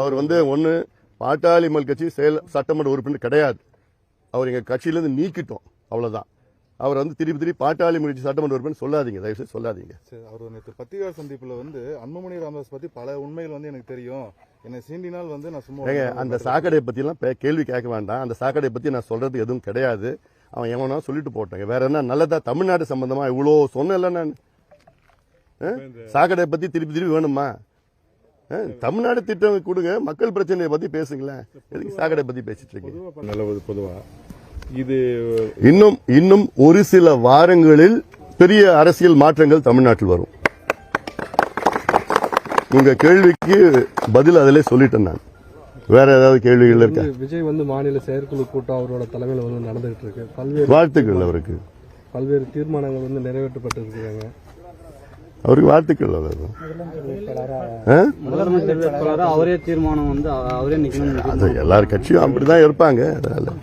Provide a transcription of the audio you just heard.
அவர் ஒன்னு பாட்டாளி மக்கள் கட்சி சட்டமன்ற உறுப்பினர் கிடையாது. அவர் எங்க கட்சியிலிருந்து நீக்கிட்டோம், அவ்வளவுதான். அவர் திருப்பி பாட்டாளி மக்கள் கட்சி சட்டமன்ற உறுப்பினர் சொல்லாதீங்க, தயவுசெய்து சொல்லாதீங்க. அவர் நேற்று பத்திரிகை சந்திப்புல அன்புமணி ராமதாஸ் பத்தி பல உண்மைகள் எனக்கு தெரியும், என்னை சீண்டினால் நான் சும்மா அந்த சாக்கடை பத்தி எல்லாம் கேள்வி கேட்க வேண்டாம். அந்த சாக்கடை பத்தி நான் சொல்றது எதுவும் கிடையாது. அவன் எவனா சொல்லிட்டு போட்டாங்க. வேற என்ன நல்லதா தமிழ்நாடு சம்பந்தமா இவ்வளவு சொன்ன நான் சாக்கடை பத்தி திருப்பி வேணுமா? தமிழ்நாடு திட்டம் கொடுங்க, மக்கள் பிரச்சனையை பத்தி பேசுங்களேன். எதுக்கு சாக்கடை பத்தி பேசிட்டு இருக்கீங்க? பொதுவா இது இன்னும் ஒரு சில வாரங்களில் பெரிய அரசியல் மாற்றங்கள் தமிழ்நாட்டில் வரும். உங்க கேள்விக்கு பதில் அதிலே சொல்லிட்டேன் நான். வேற ஏதாவது கேள்விகள் இருக்கா? விஜய் மாநில செயற்குழு கூட்டம் அவரோட தலைமையில் நடந்துகிட்டு இருக்கு. பல்வேறு வாழ்த்துக்கள் அவருக்கு. பல்வேறு தீர்மானங்கள் நிறைவேற்றப்பட்டு இருக்காங்க. அவருக்கு வாழ்த்துக்கள். அவரே தீர்மானம் அவரே நிக்கணும். எல்லார் கட்சியும் அப்படிதான் இருப்பாங்க. அதனால